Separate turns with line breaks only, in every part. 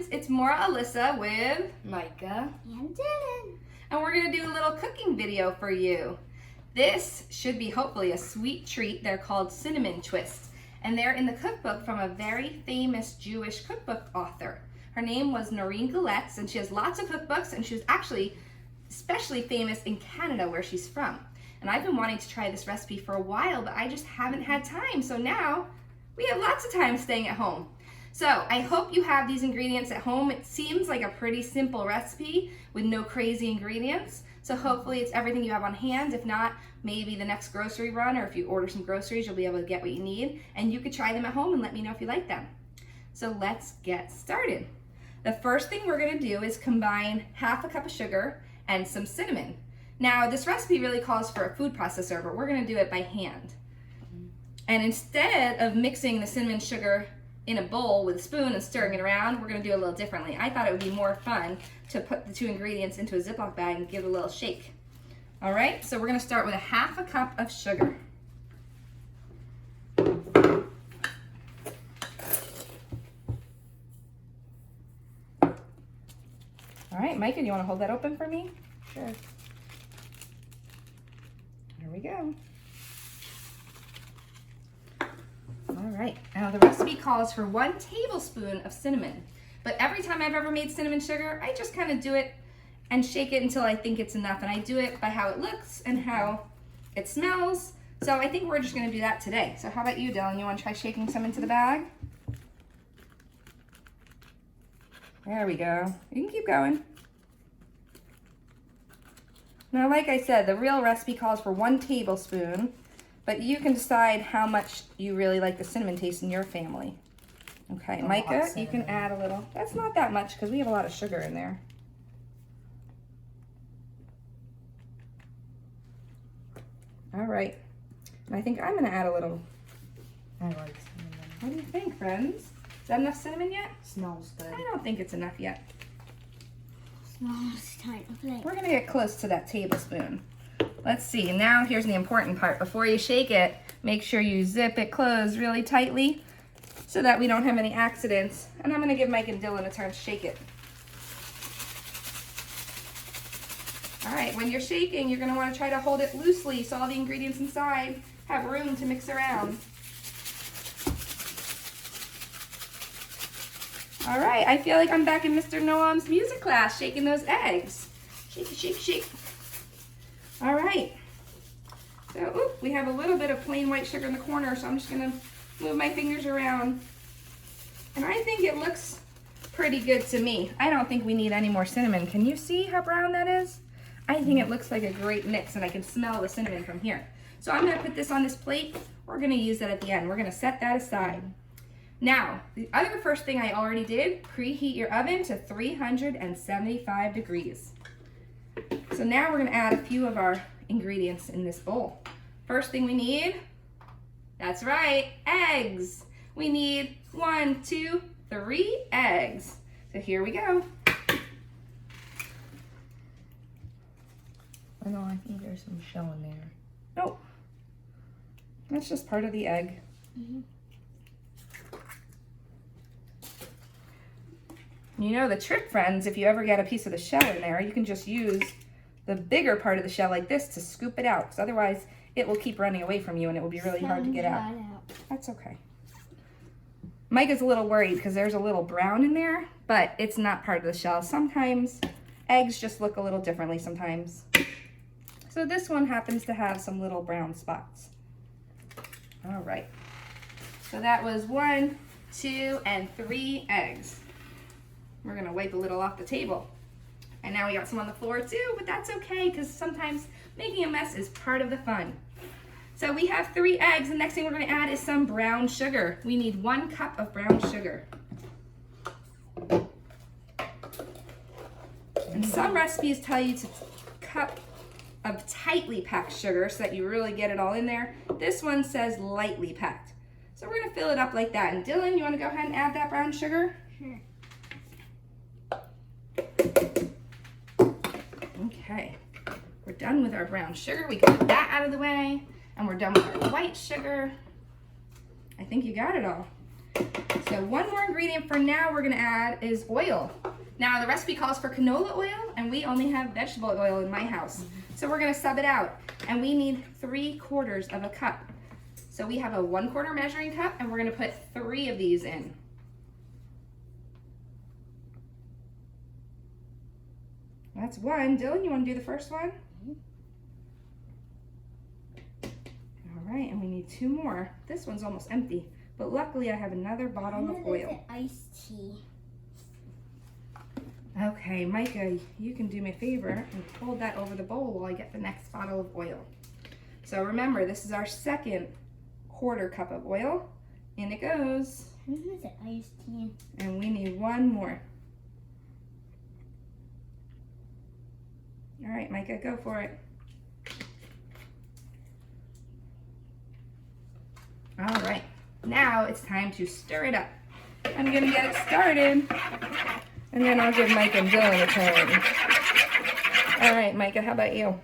friends, it's Morah Alyssa with
Micah
and Dylan.
And we're gonna do a little cooking video for you. This should be hopefully a sweet treat. They're called cinnamon twists, and they're in the cookbook from a very famous Jewish cookbook author. Her name was Noreen Gillette's, and she has lots of cookbooks, and she was actually especially famous in Canada where she's from. And I've been wanting to try this recipe for a while, but I just haven't had time. So now we have lots of time staying at home. So I hope you have these ingredients at home. It seems like a pretty simple recipe with no crazy ingredients. So hopefully it's everything you have on hand. If not, maybe the next grocery run, or if you order some groceries, you'll be able to get what you need. And you could try them at home and let me know if you like them. So let's get started. The first thing we're gonna do is combine half a cup of sugar and some cinnamon. Now this recipe really calls for a food processor, but we're gonna do it by hand. And instead of mixing the cinnamon sugar in a bowl with a spoon and stirring it around, we're gonna do it a little differently. I thought it would be more fun to put the two ingredients into a Ziploc bag and give it a little shake. All right, so we're gonna start with a half a cup of sugar. All right, Micah, do you wanna hold that open for me?
Sure.
There we go. All right, now the recipe calls for 1 tablespoon of cinnamon, but every time I've ever made cinnamon sugar, I just kind of do it and shake it until I think it's enough, and I do it by how it looks and how it smells. So I think we're just gonna do that today. So how about you, Dylan? You wanna try shaking some into the bag? There we go. You can keep going. Now, like I said, the real recipe calls for 1 tablespoon, but you can decide how much you really like the cinnamon taste in your family. Okay, Micah, you can add a little. That's not that much because we have a lot of sugar in there. All right, and I think I'm gonna add a little.
I like cinnamon.
What do you think, friends? Is that enough cinnamon yet?
Smells good.
I don't think it's enough yet.
Smells tight.
We're gonna get close to that tablespoon. Let's see, now here's the important part. Before you shake it, make sure you zip it closed really tightly so that we don't have any accidents. And I'm gonna give Mike and Dylan a turn to shake it. All right, when you're shaking, you're gonna wanna try to hold it loosely so all the ingredients inside have room to mix around. All right, I feel like I'm back in Mr. Noam's music class, shaking those eggs. Shake, shake, shake. All right, so we have a little bit of plain white sugar in the corner, so I'm just gonna move my fingers around. And I think it looks pretty good to me. I don't think we need any more cinnamon. Can you see how brown that is? I think it looks like a great mix, and I can smell the cinnamon from here. So I'm gonna put this on this plate. We're gonna use that at the end. We're gonna set that aside. Now, the other first thing I already did, preheat your oven to 375 degrees. So now we're gonna add a few of our ingredients in this bowl. First thing we need, that's right, eggs. We need 1, 2, 3 eggs. So here we go.
I know, I think there's some shell in there.
Nope, that's just part of the egg. You know the trick, friends, if you ever get a piece of the shell in there, you can just use the bigger part of the shell like this to scoop it out, because otherwise it will keep running away from you and it will be really hard to get out. That's okay. Mike is a little worried because there's a little brown in there, but it's not part of the shell. Sometimes eggs just look a little differently sometimes. So this one happens to have some little brown spots. All right. So that was 1, 2, and 3 eggs. We're gonna wipe a little off the table. And now we got some on the floor too, but that's okay because sometimes making a mess is part of the fun. So we have 3 eggs. The next thing we're gonna add is some brown sugar. We need 1 cup of brown sugar. And some recipes tell you to cup of tightly packed sugar so that you really get it all in there. This one says lightly packed. So we're gonna fill it up like that. And Dylan, you wanna go ahead and add that brown sugar?
Sure.
Okay, we're done with our brown sugar. We got that out of the way, and we're done with our white sugar. I think you got it all. So one more ingredient for now we're gonna add is oil. Now the recipe calls for canola oil, and we only have vegetable oil in my house. So we're gonna sub it out, and we need 3/4 of a cup. So we have a 1/4 measuring cup, and we're gonna put 3 of these in. That's one. Dylan, you wanna do the first one? All right, and we need 2 more. This one's almost empty, but luckily I have another bottle of oil.
Iced tea.
Okay, Micah, you can do me a favor and hold that over the bowl while I get the next bottle of oil. So remember, this is our second 1/4 cup of oil. In it goes.
Who's it? Iced tea.
And we need 1 more. All right, Micah, go for it. All right, now it's time to stir it up. I'm gonna get it started, and then I'll give Micah and Dylan a turn. All right, Micah, how about you?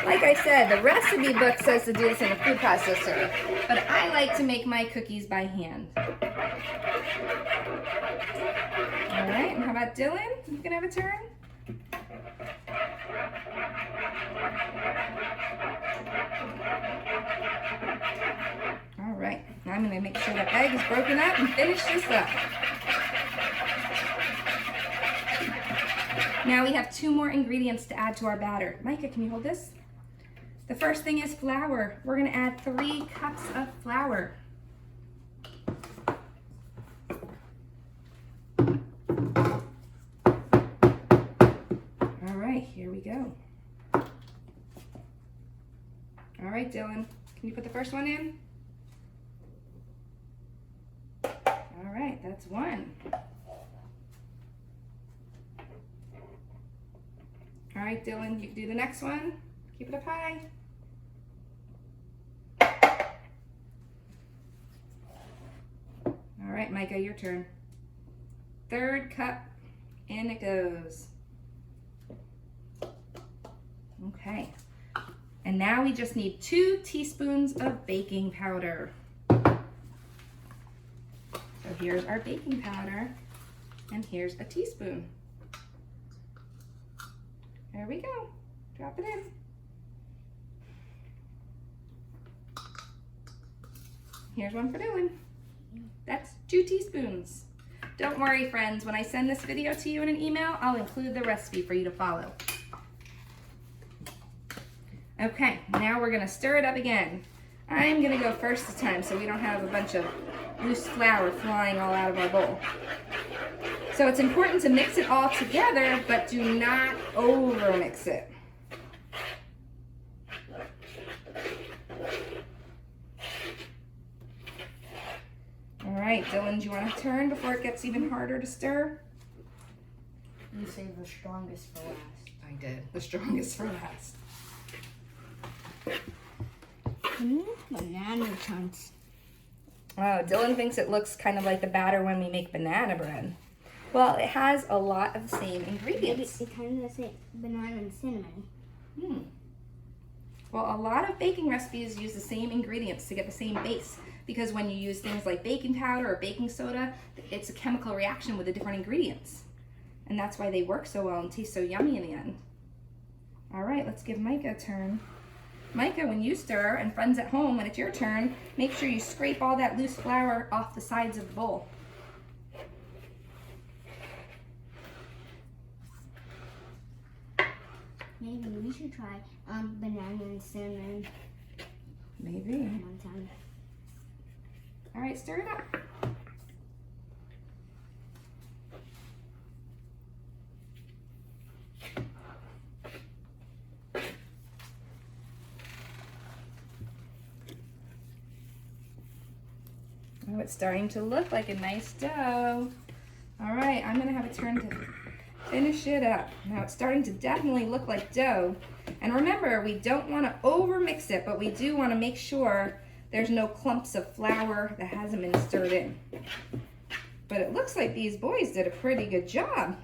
Like I said, the recipe book says to do this in a food processor, but I like to make my cookies by hand. All right, and how about Dylan? You can have a turn. All right, now I'm gonna make sure the egg is broken up and finish this up. Now we have 2 more ingredients to add to our batter. Micah, can you hold this? The first thing is flour. We're gonna add 3 cups of flour. All right, here we go. All right, Dylan, can you put the first one in? All right, that's 1. All right, Dylan, you can do the next one. Keep it up high. All right, Micah, your turn. 3rd cup, in it goes. Okay. And now we just need 2 teaspoons of baking powder. So here's our baking powder, and here's a teaspoon. There we go. Drop it in. Here's one for Dylan. That's 2 teaspoons. Don't worry, friends. When I send this video to you in an email, I'll include the recipe for you to follow. Okay, now we're gonna stir it up again. I'm gonna go first this time so we don't have a bunch of loose flour flying all out of our bowl. So it's important to mix it all together, but do not over mix it. All right, Dylan, do you want to turn before it gets even harder to stir?
You save the strongest for last.
I did. The strongest for last.
Banana chunks.
Oh, Dylan thinks it looks kind of like the batter when we make banana bread. Well, it has a lot of the same ingredients.
It kind of looks like banana and cinnamon.
Well, a lot of baking recipes use the same ingredients to get the same base, because when you use things like baking powder or baking soda, it's a chemical reaction with the different ingredients. And that's why they work so well and taste so yummy in the end. All right, let's give Micah a turn. Micah, when you stir, and friends at home, when it's your turn, make sure you scrape all that loose flour off the sides of the bowl.
Maybe we should try banana and cinnamon
Maybe.
one time.
All right, stir it up. Oh, it's starting to look like a nice dough. All right, I'm gonna have a turn to finish it up. Now it's starting to definitely look like dough. And remember, we don't wanna over mix it, but we do wanna make sure there's no clumps of flour that hasn't been stirred in. But it looks like these boys did a pretty good job.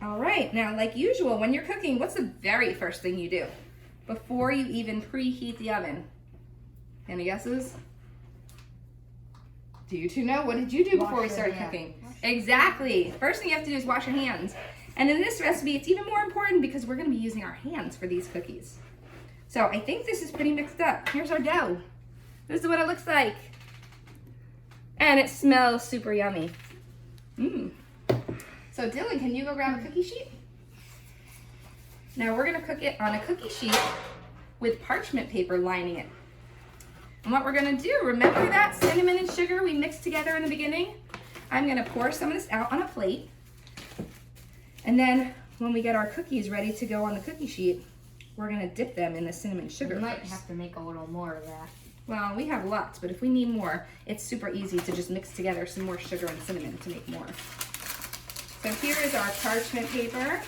All right, now like usual, when you're cooking, what's the very first thing you do before you even preheat the oven? Any guesses? Do you two know? What did you do before we
Wash your
started
hands.
cooking? Exactly. First thing you have to do is wash your hands. And in this recipe, it's even more important because we're going to be using our hands for these cookies. So I think this is pretty mixed up. Here's our dough. This is what it looks like. And it smells super yummy. Mmm. So Dylan, can you go grab a cookie sheet? Now we're going to cook it on a cookie sheet with parchment paper lining it. And what we're gonna do, remember that cinnamon and sugar we mixed together in the beginning? I'm gonna pour some of this out on a plate. And then when we get our cookies ready to go on the cookie sheet, we're gonna dip them in the cinnamon sugar
We might
first.
have to make a little more of that.
Well, we have lots, but if we need more, it's super easy to just mix together some more sugar and cinnamon to make more. So here is our parchment paper.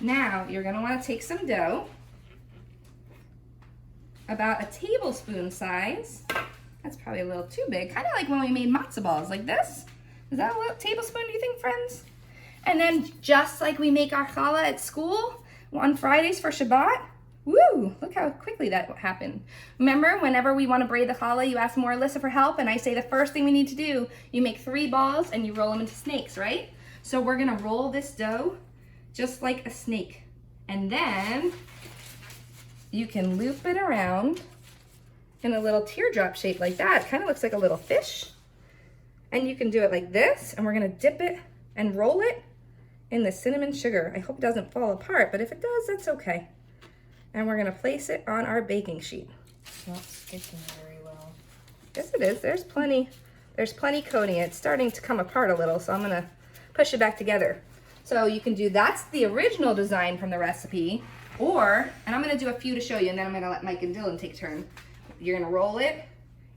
Now, you're gonna wanna take some dough, about a tablespoon size. That's probably a little too big, kind of like when we made matzo balls, like this. Is that a little tablespoon, do you think, friends? And then just like we make our challah at school on Fridays for Shabbat, woo, look how quickly that happened. Remember, whenever we wanna braid the challah, you ask Morah, Alyssa for help, and I say the first thing we need to do, you make 3 balls and you roll them into snakes, right? So we're gonna roll this dough just like a snake. And then you can loop it around in a little teardrop shape like that. It kind of looks like a little fish. And you can do it like this, and we're gonna dip it and roll it in the cinnamon sugar. I hope it doesn't fall apart, but if it does, that's okay. And we're gonna place it on our baking sheet.
It's not sticking very well.
Yes, it is. There's plenty coating. It's starting to come apart a little, so I'm gonna push it back together. So you can do, that's the original design from the recipe, or, and I'm gonna do a few to show you, and then I'm gonna let Mike and Dylan take turn. You're gonna roll it,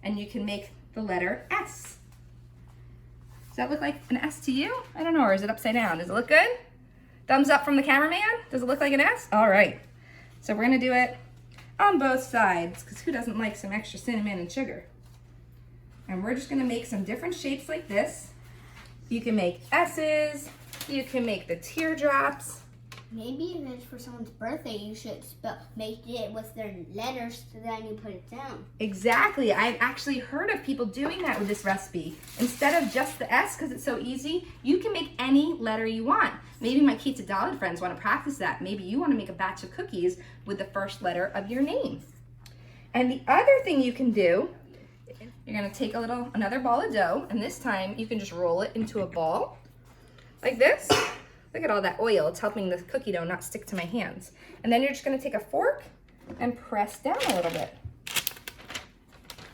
and you can make the letter S. Does that look like an S to you? I don't know, or is it upside down? Does it look good? Thumbs up from the cameraman? Does it look like an S? All right. So we're gonna do it on both sides, because who doesn't like some extra cinnamon and sugar? And we're just gonna make some different shapes like this. You can make S's, you can make the teardrops.
Maybe if it's for someone's birthday, you should make it with their letters, so then you put it down.
Exactly. I've actually heard of people doing that with this recipe. Instead of just the S, because it's so easy, you can make any letter you want. Maybe my Keats Adalid friends want to practice that. Maybe you want to make a batch of cookies with the first letter of your name. And the other thing you can do, you're going to take another ball of dough, and this time you can just roll it into a ball like this. Look at all that oil. It's helping the cookie dough not stick to my hands. And then you're just going to take a fork and press down a little bit.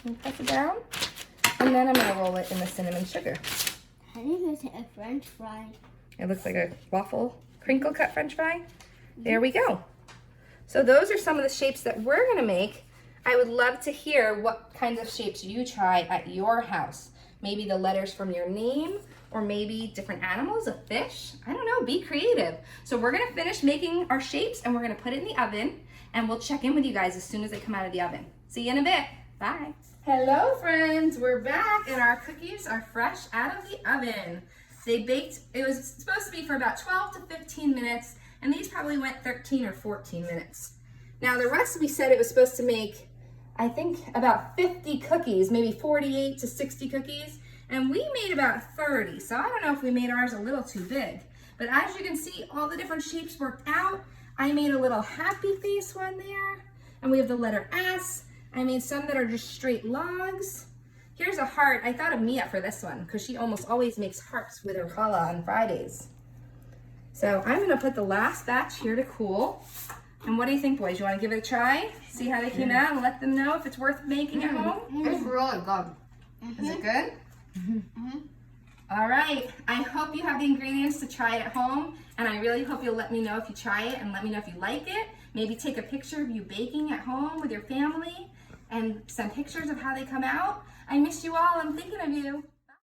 And press it down. And then I'm going to roll it in the cinnamon sugar.
I think it's a French fry.
It looks like a waffle crinkle cut French fry. There we go. So those are some of the shapes that we're going to make. I would love to hear what kinds of shapes you try at your house. Maybe the letters from your name, or maybe different animals, a fish. I don't know, be creative. So we're gonna finish making our shapes and we're gonna put it in the oven, and we'll check in with you guys as soon as they come out of the oven. See you in a bit, bye. Hello friends, we're back and our cookies are fresh out of the oven. They baked, it was supposed to be for about 12 to 15 minutes, and these probably went 13 or 14 minutes. Now the recipe said it was supposed to make, I think, about 50 cookies, maybe 48 to 60 cookies. And we made about 30, so I don't know if we made ours a little too big. But as you can see, all the different shapes worked out. I made a little happy face one there, and we have the letter S. I made some that are just straight logs. Here's a heart. I thought of Mia for this one, because she almost always makes hearts with her challah on Fridays. So I'm gonna put the last batch here to cool. And what do you think, boys? You wanna give it a try? See how they came out and let them know if it's worth making at home?
It's really good.
Is it good? All right, I hope you have the ingredients to try it at home, and I really hope you'll let me know if you try it and let me know if you like it. Maybe take a picture of you baking at home with your family and send pictures of how they come out. I miss you all. I'm thinking of you.